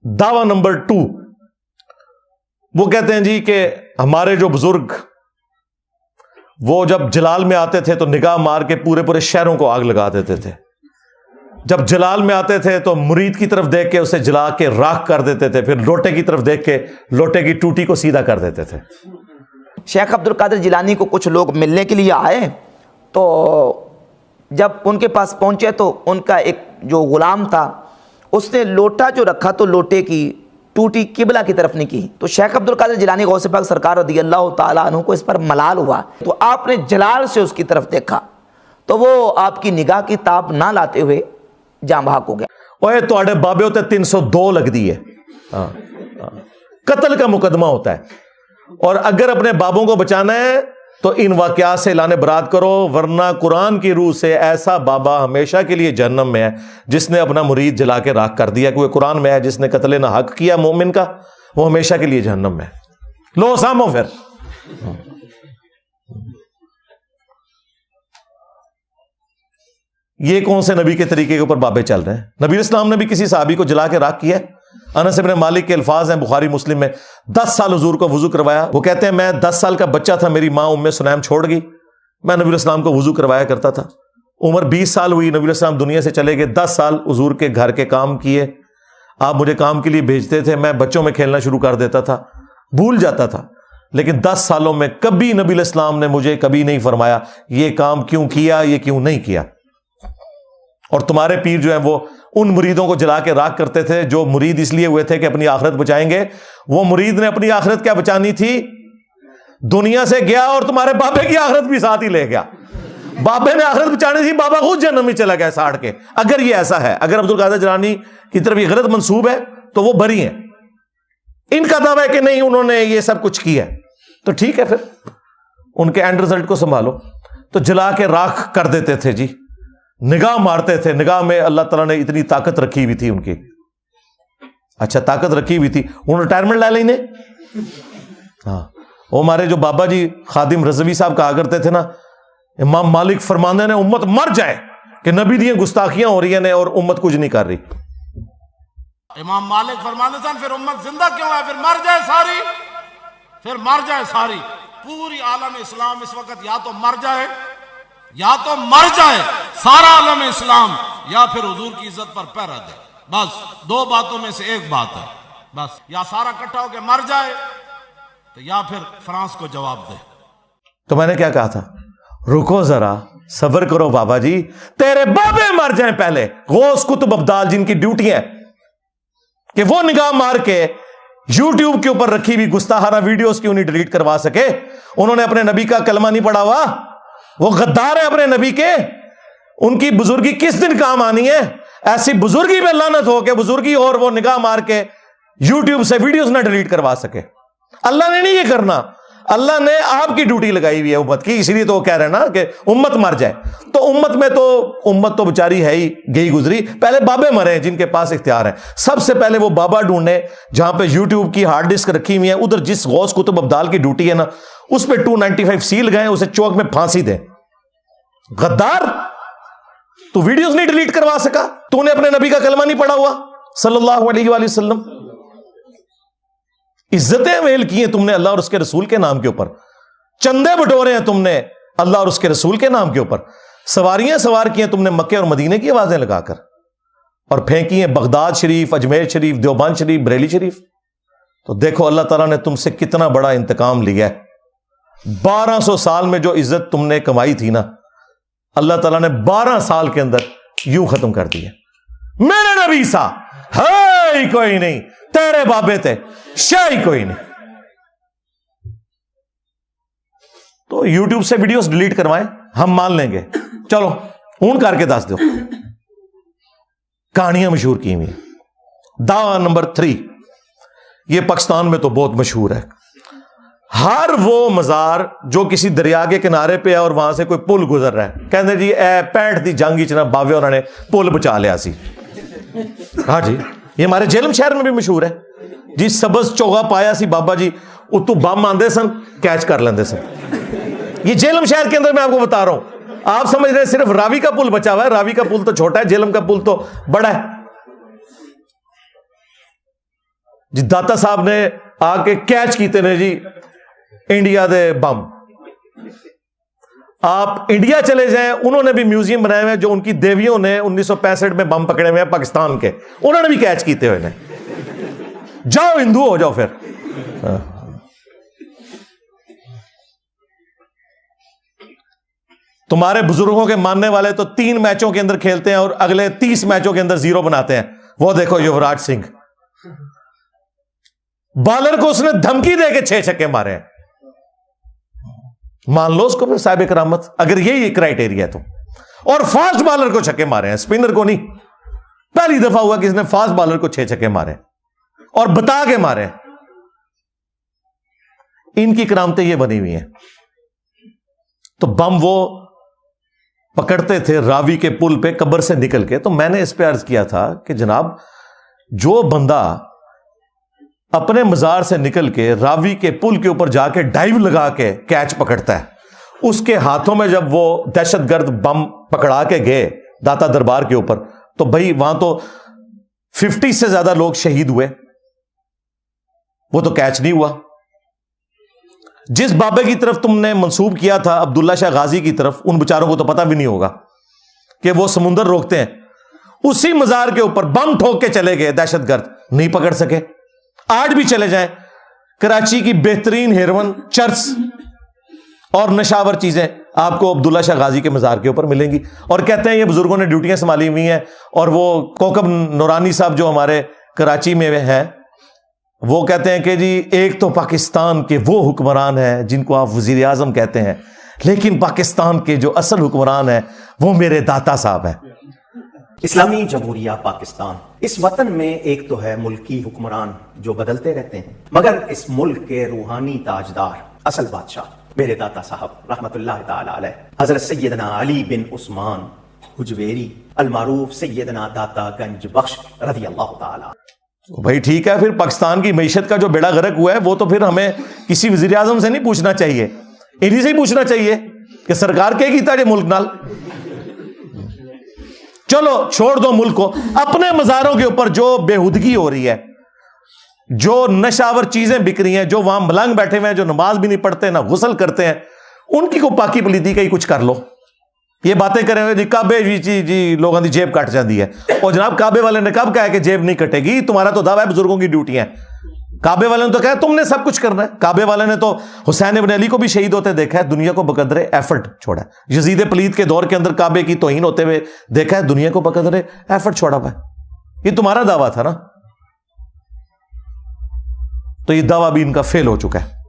दावा नंबर 2, वो कहते हैं जी कि हमारे जो बुजुर्ग वो जब जलाल में आते थे तो निगाह मार के पूरे पूरे शहरों को आग लगा देते थे। जब जलाल में आते थे तो मुरीद की तरफ देख के उसे जला के राख कर देते थे, फिर लोटे की तरफ देख के लोटे की टूटी को सीधा कर देते थे। शेख अब्दुल कादिर जिलानी को कुछ लोग मिलने के लिए आए, तो जब उनके पास पहुंचे तो उनका एक जो गुलाम था उसने लोटा जो रखा तो लोटे की टूटी किबला की तरफ नहीं की। तो शेख अब्दुल कादिर जिलानी गौसे पाक सरकार रज़ियल्लाहु ताला अन्हु को इस पर मलाल हुआ, तो आपने जलाल से उसकी तरफ देखा तो वो आपकी निगाह की ताब ना लाते हुए जाँ बहक हो गया। ओए तुहाडे बाबे होते 302 लगती है, कत्ल का मुकदमा होता है, और अगर अपने बाबों को बचाना है तो इन वाकयात से लाने बरात करो, वरना कुरान की रूह से ऐसा बाबा हमेशा के लिए जहन्नम में है जिसने अपना मुरीद जला के राख कर दिया, क्योंकि कुरान में है जिसने कत्ल ना हक किया मोमिन का वो हमेशा के लिए जहन्नम में है। लो सामो फिर। ये कौन से नबी के तरीके के ऊपर बाबे चल रहे हैं? नबी इस्लाम ने भी किसी साहबी को जला के राख किया है? अनस इब्न मालिक के अल्फाज हैं बुखारी मुस्लिम में, 10 साल हुजूर को वुजू करवाया। वो कहते हैं मैं 10 साल का बच्चा था, मेरी माँ उम्मे सुनैम छोड़ गई, मैं नबी इस्लाम को वुजू करवाया करता था। उम्र 20 साल हुई, नबी इस्लाम दुनिया से चले गए, 10 साल हुजूर के घर के काम किए, आप मुझे काम के लिए भेजते थे, मैं बच्चों में खेलना शुरू कर देता था, भूल जाता था, लेकिन 10 सालों में कभी नबी इस्लाम ने मुझे कभी नहीं फरमाया ये काम क्यों किया, ये क्यों नहीं किया। और तुम्हारे पीर जो है वो उन मुरीदों को जला के राख करते थे जो मुरीद इसलिए हुए थे कि अपनी आखिरत बचाएंगे। वो मुरीद ने अपनी आखिरत क्या बचानी थी, दुनिया से गया और तुम्हारे बाबे की आखिरत भी साथ ही ले गया। बाबे ने आखिरत बचानी थी, बाबा खुद जन्नत में चला गया साड़ के। अगर ये ऐसा है, अगर अब्दुल कादिर जिलानी की तरफ ये गलत मंसूब है तो वो बरी हैं। इनका दावा है कि नहीं उन्होंने ये सब कुछ किया, तो ठीक है, फिर उनके एंड रिजल्ट को संभालो। तो जला के राख कर देते थे जी, निगाह मारते थे, निगाह में अल्लाह ताला ने इतनी ताकत रखी हुई थी उनकी। अच्छा, ताकत रखी हुई थी, उन्होंने रिटायरमेंट ला लेने। हाँ, वो हमारे जो बाबा जी खादिम रज़वी साहब कहा करते थे ना, इमाम मालिक फरमाने ने उम्मत मर जाए कि नबी दी गुस्ताखियां हो रही हैं और उम्मत कुछ नहीं कर रही। इमाम मालिक फरमाने सन फिर उम्मत जिंदा क्यों है, फिर मर जाए सारी, फिर मर जाए सारी। पूरी आलम इस्लाम इस वक्त या तो मर जाए, या तो मर जाए सारा आलम इस्लाम, या फिर हुजूर की इज्जत पर पैरा दे। बस 2 बातों में से एक बात है, बस या सारा इकट्ठा होकर मर जाए तो या फिर फ्रांस को जवाब दे। तो मैंने क्या कहा था, रुको जरा, सब्र करो बाबा जी, तेरे बाबे मर जाएं पहले। गौस कुतुब अब्दाल जिनकी ड्यूटी है कि वो निगाह मार के यूट्यूब के ऊपर रखी हुई गुस्ताहाना वीडियोस क्यों नहीं डिलीट करवा सके? उन्होंने अपने नबी का कलमा नहीं पढ़ा हुआ, वो गद्दार है अपने नबी के। उनकी बुजुर्गी किस दिन काम आनी है? ऐसी बुजुर्गी में लानत हो के बुजुर्गी और वो निगाह मार के यूट्यूब से वीडियोस ना डिलीट करवा सके। अल्लाह ने नहीं ये करना, अल्लाह ने आपकी ड्यूटी लगाई हुई है उम्मत की, इसीलिए तो वो कह रहे हैं ना कि उम्मत मर जाए। तो उम्मत तो बेचारी है ही, गई गुजरी, पहले बाबे मरे जिनके पास इख्तियार है। सबसे पहले वो बाबा ढूंढने जहां पे यूट्यूब की हार्ड डिस्क रखी हुई है, उधर जिस गौस कुतुब अब्दाल की ड्यूटी है ना, उस पे 295 सी लगाएं, उसे चौक में फांसी दें। गद्दार, तू वीडियोस नहीं डिलीट करवा सका, तूने अपने नबी का कलमा नहीं पढ़ा हुआ सल्लल्लाहु अलैहि वसल्लम। इज्जतें वेल की हैं तुमने अल्लाह और उसके रसूल के नाम के ऊपर, चंदे बटोरे हैं तुमने अल्लाह और उसके रसूल के नाम के ऊपर, सवारियां सवार की हैं तुमने मक्के और मदीने की आवाजें लगाकर, और फेंकी हैं बगदाद शरीफ, अजमेर शरीफ, देवबंद शरीफ, बरेली शरीफ। तो देखो अल्लाह ताला ने तुमसे कितना बड़ा इंतकाम लिया है। 1200 साल में जो इज्जत तुमने कमाई थी ना, अल्लाह ताला ने 12 साल के अंदर यूं खत्म कर दिया। मेरे नबी सा है कोई नहीं, तेरे बाबे थे शाही कोई नहीं। तो यूट्यूब से वीडियोस डिलीट करवाएं, हम मान लेंगे, चलो हूं करके दस दो। कहानियां मशहूर की हुई। दावा नंबर 3, ये पाकिस्तान में तो बहुत मशहूर है। हर वो मजार जो किसी दरिया के किनारे पे है और वहां से कोई पुल गुजर रहा है, कहते जी ए 65 दी जंग च ना बावे उन्होंने पुल बचा लिया सी। हाँ जी, ये हमारे जेलम शहर में भी मशहूर है जी। सबज चौगा पाया सी बाबा जी, उतों बम आंदे सन, कैच कर लेंदे सन। ये जेलम शहर के अंदर मैं आपको बता रहा हूं। आप समझ रहे हैं सिर्फ रावी का पुल बचा हुआ है, रावी का पुल तो छोटा है, जेलम का पुल तो बड़ा है। جی داتا صاحب نے آ کے کیچ کیتے نے جی انڈیا دے بم. آپ انڈیا چلے جائیں, انہوں نے بھی میوزیم بنائے ہوئے جو ان کی دیویوں نے 1965 میں بم پکڑے ہوئے ہیں پاکستان کے, انہوں نے بھی کیچ کیتے ہوئے ہیں. جاؤ ہندو ہو جاؤ پھر. تمہارے بزرگوں کے ماننے والے تو 3 میچوں کے اندر کھیلتے ہیں اور اگلے 30 میچوں کے اندر 0 بناتے ہیں. وہ دیکھو یوراج سنگھ, بالر کو اس نے دھمکی دے کے 6 چھکے مارے ہیں. مان لو اس کو پھر صاحب کرامت, اگر یہی کرائٹیریا ہے تو. اور فاسٹ بالر کو چھکے مارے ہیں, اسپنر کو نہیں. پہلی دفعہ ہوا کہ اس نے فاسٹ بالر کو 6 چھکے مارے اور بتا کے مارے. ان کی کرامتیں یہ بنی ہوئی ہیں. تو بم وہ پکڑتے تھے راوی کے پل پہ قبر سے نکل کے. تو میں نے اس پہ عرض کیا تھا کہ جناب جو بندہ اپنے مزار سے نکل کے راوی کے پل کے اوپر جا کے ڈائیو لگا کے کیچ پکڑتا ہے, اس کے ہاتھوں میں جب وہ دہشت گرد بم پکڑا کے گئے داتا دربار کے اوپر, تو بھائی وہاں تو 50 سے زیادہ لوگ شہید ہوئے, وہ تو کیچ نہیں ہوا. جس بابے کی طرف تم نے منسوب کیا تھا عبداللہ شاہ غازی کی طرف, ان بیچاروں کو تو پتہ بھی نہیں ہوگا کہ وہ سمندر روکتے ہیں. اسی مزار کے اوپر بم ٹھوک کے چلے گئے دہشت گرد, نہیں پکڑ سکے. آج بھی چلے جائیں, کراچی کی بہترین ہیروئن, چرس اور نشاور چیزیں آپ کو عبداللہ شاہ غازی کے مزار کے اوپر ملیں گی. اور کہتے ہیں یہ بزرگوں نے ڈیوٹیاں سنبھالی ہوئی ہیں. اور وہ کوکب نورانی صاحب جو ہمارے کراچی میں ہیں, وہ کہتے ہیں کہ جی ایک تو پاکستان کے وہ حکمران ہیں جن کو آپ وزیر اعظم کہتے ہیں, لیکن پاکستان کے جو اصل حکمران ہیں وہ میرے داتا صاحب ہیں. اسلامی جمہوریہ پاکستان, اس وطن میں ایک تو ہے ملکی حکمران جو بدلتے رہتے ہیں, مگر اس ملک کے روحانی تاجدار اصل بادشاہ میرے داتا صاحب رحمت اللہ تعالی علیہ حضرت سیدنا علی بن عثمان حجویری المعروف سیدنا داتا گنج بخش رضی اللہ تعالی. بھائی ٹھیک ہے, پھر پاکستان کی معیشت کا جو بیڑا غرق ہوا ہے وہ تو پھر ہمیں کسی وزیر اعظم سے نہیں پوچھنا چاہیے, انہی سے ہی پوچھنا چاہیے کہ سرکار کیا کیتا ہے ملک نال. چلو چھوڑ دو ملک کو. اپنے مزاروں کے اوپر جو بےہودگی ہو رہی ہے, جو نشاور چیزیں بک رہی ہیں, جو وہاں ملنگ بیٹھے ہوئے ہیں, جو نماز بھی نہیں پڑھتے نہ غسل کرتے ہیں, ان کی کو پاکی پلیتی کا ہی کچھ کر لو. یہ باتیں کریں ہوئے جی کعبے جی لوگوں کی جیب کٹ جاتی ہے. اور جناب کعبے والے نے کب کہا کہ جیب نہیں کٹے گی؟ تمہارا تو دعویٰ ہے بزرگوں کی ڈیوٹی ہے. کعبے والے نے تو کہا تم نے سب کچھ کرنا ہے. کعبے والے نے تو حسین ابن علی کو بھی شہید ہوتے دیکھا ہے, دنیا کو بقدر ایفرٹ چھوڑا ہے. یزید پلید کے دور کے اندر کعبے کی توہین ہوتے ہوئے دیکھا ہے, دنیا کو بقدر ایفرٹ چھوڑا ہوا ہے. یہ تمہارا دعویٰ تھا نا, تو یہ دعویٰ بھی ان کا فیل ہو چکا ہے.